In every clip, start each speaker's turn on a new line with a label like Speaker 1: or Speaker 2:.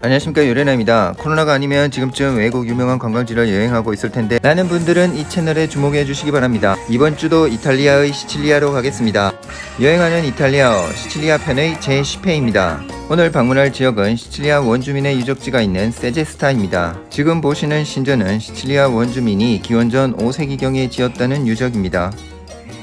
Speaker 1: 안녕하십니까, 유레나입니다. 코로나가 아니면 지금쯤 외국 유명한 관광지를 여행하고 있을 텐데 많은 분들은 이 채널에 주목해 주시기 바랍니다. 이번 주도 이탈리아의 시칠리아로 가겠습니다. 여행하는 이탈리아어 시칠리아 편의 제10회입니다. 오늘 방문할 지역은 시칠리아 원주민의 유적지가 있는 세제스타입니다. 지금 보시는 신전은 시칠리아 원주민이 기원전 5세기경에 지었다는 유적입니다.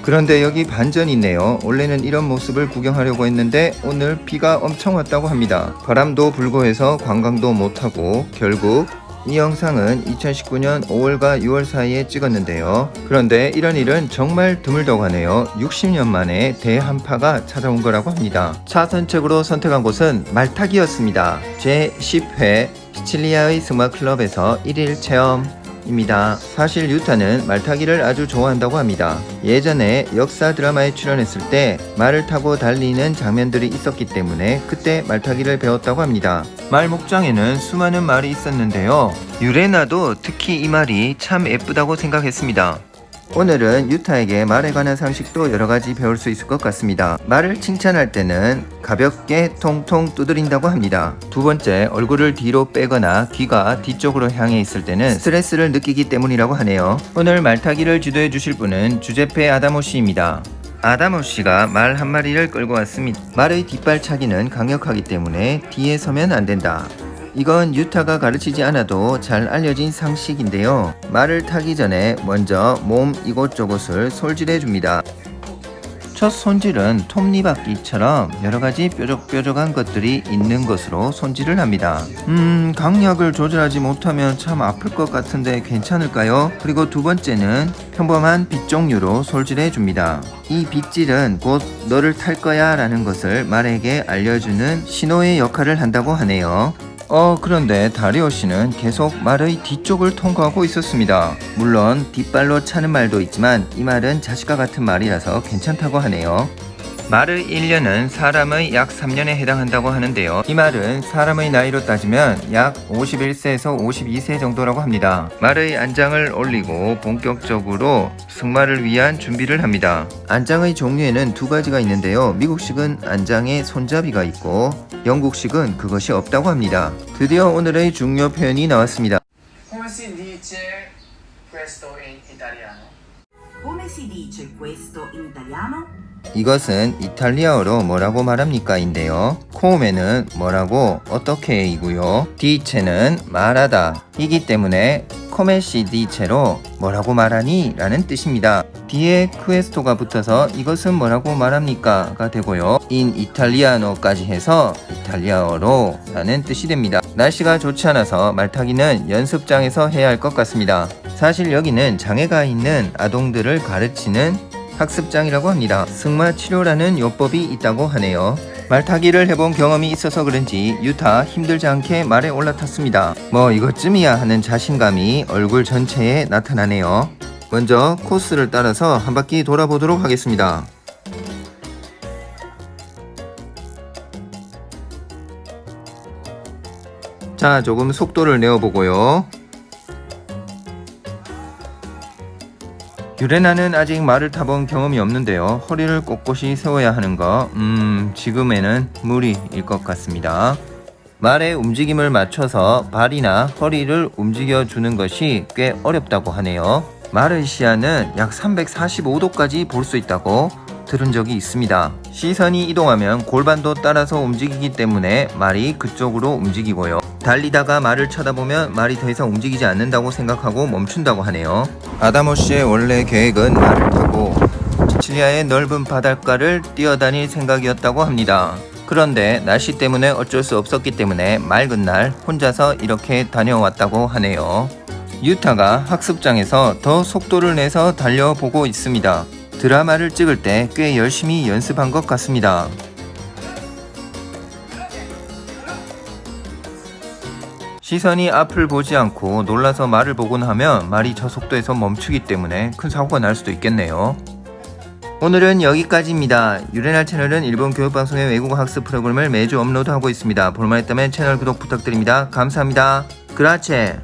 Speaker 1: 그런데 여기 반전이 있네요. 원래는 이런 모습을 구경하려고 했는데 오늘 비가 엄청 왔다고 합니다. 바람도 불고 해서 관광도 못하고 결국 이 영상은 2019년 5월과 6월 사이에 찍었는데요. 그런데 이런 일은 정말 드물다고 하네요. 60년 만에 대한파가 찾아온 거라고 합니다. 차선책으로 선택한 곳은 말타기였습니다. 제10회 시칠리아의 승마클럽에서 1일 체험 입니다. 사실 유타는 말타기를 아주 좋아한다고 합니다. 예전에 역사 드라마에 출연했을 때 말을 타고 달리는 장면들이 있었기 때문에 그때 말타기를 배웠다고 합니다. 말 목장에는 수많은 말이 있었는데요. 유레나도 특히 이 말이 참 예쁘다고 생각했습니다. 오늘은 유타에게 말에 관한 상식도 여러가지 배울 수 있을 것 같습니다. 말을 칭찬할 때는 가볍게 통통 두드린다고 합니다. 두 번째, 얼굴을 뒤로 빼거나 귀가 뒤쪽으로 향해 있을 때는 스트레스를 느끼기 때문이라고 하네요. 오늘 말타기를 지도해 주실 분은 주제페 아다모 씨입니다. 아다모 씨가 말 한 마리를 끌고 왔습니다. 말의 뒷발차기는 강력하기 때문에 뒤에 서면 안 된다. 이건 유타가 가르치지 않아도 잘 알려진 상식인데요. 말을 타기 전에 먼저 몸 이곳저곳을 솔질해 줍니다. 첫 손질은 톱니바퀴처럼 여러가지 뾰족뾰족한 것들이 있는 것으로 손질을 합니다. 강약을 조절하지 못하면 참 아플 것 같은데 괜찮을까요? 그리고 두 번째는 평범한 빗 종류로 솔질해 줍니다. 이 빗질은 곧 너를 탈 거야 라는 것을 말에게 알려주는 신호의 역할을 한다고 하네요. 그런데 다리오 씨는 계속 말의 뒤쪽을 통과하고 있었습니다. 물론 뒷발로 차는 말도 있지만 이 말은 자식과 같은 말이라서 괜찮다고 하네요. 말의 1년은 사람의 약 3년에 해당한다고 하는데요. 이 말은 사람의 나이로 따지면 약 51세에서 52세 정도라고 합니다. 말의 안장을 올리고 본격적으로 승마를 위한 준비를 합니다. 안장의 종류에는 두 가지가 있는데요. 미국식은 안장에 손잡이가 있고 영국식은 그것이 없다고 합니다. 드디어 오늘의 중요 표현이 나왔습니다.
Speaker 2: Come si dice questo in italiano?
Speaker 3: Come si dice questo in italiano?
Speaker 1: 이것은 이탈리아어로 뭐라고 말합니까? 인데요. 코메는 뭐라고 어떻게 이고요. 디체는 말하다 이기 때문에 코메시 디체로 뭐라고 말하니? 라는 뜻입니다. 뒤에 크웨스토가 붙어서 이것은 뭐라고 말합니까? 가 되고요. 인 이탈리아노까지 해서 이탈리아어로 라는 뜻이 됩니다. 날씨가 좋지 않아서 말타기는 연습장에서 해야 할 것 같습니다. 사실 여기는 장애가 있는 아동들을 가르치는 학습장이라고 합니다. 승마 치료라는 요법이 있다고 하네요. 말타기를 해본 경험이 있어서 그런지 유타 힘들지 않게 말에 올라탔습니다. 뭐 이것쯤이야 하는 자신감이 얼굴 전체에 나타나네요. 먼저 코스를 따라서 한 바퀴 돌아보도록 하겠습니다. 자, 조금 속도를 내어보고요. 유레나는 아직 말을 타본 경험이 없는데요. 허리를 꼿꼿이 세워야 하는 거 지금에는 무리일 것 같습니다. 말의 움직임을 맞춰서 발이나 허리를 움직여주는 것이 꽤 어렵다고 하네요. 말의 시야는 약 345도까지 볼 수 있다고 들은 적이 있습니다. 시선이 이동하면 골반도 따라서 움직이기 때문에 말이 그쪽으로 움직이고요. 달리다가 말을 쳐다보면 말이 더 이상 움직이지 않는다고 생각하고 멈춘다고 하네요. 아다모 씨의 원래 계획은 말을 타고 시칠리아의 넓은 바닷가를 뛰어다닐 생각이었다고 합니다. 그런데 날씨 때문에 어쩔 수 없었기 때문에 맑은 날 혼자서 이렇게 다녀왔다고 하네요. 유타가 학습장에서 더 속도를 내서 달려보고 있습니다. 드라마를 찍을 때 꽤 열심히 연습한 것 같습니다. 시선이 앞을 보지 않고 놀라서 말을 보곤 하면 말이 저 속도에서 멈추기 때문에 큰 사고가 날 수도 있겠네요. 오늘은 여기까지입니다. 유레나 채널은 일본 교육방송의 외국어 학습 프로그램을 매주 업로드하고 있습니다. 볼만했다면 채널 구독 부탁드립니다. 감사합니다. 그라체.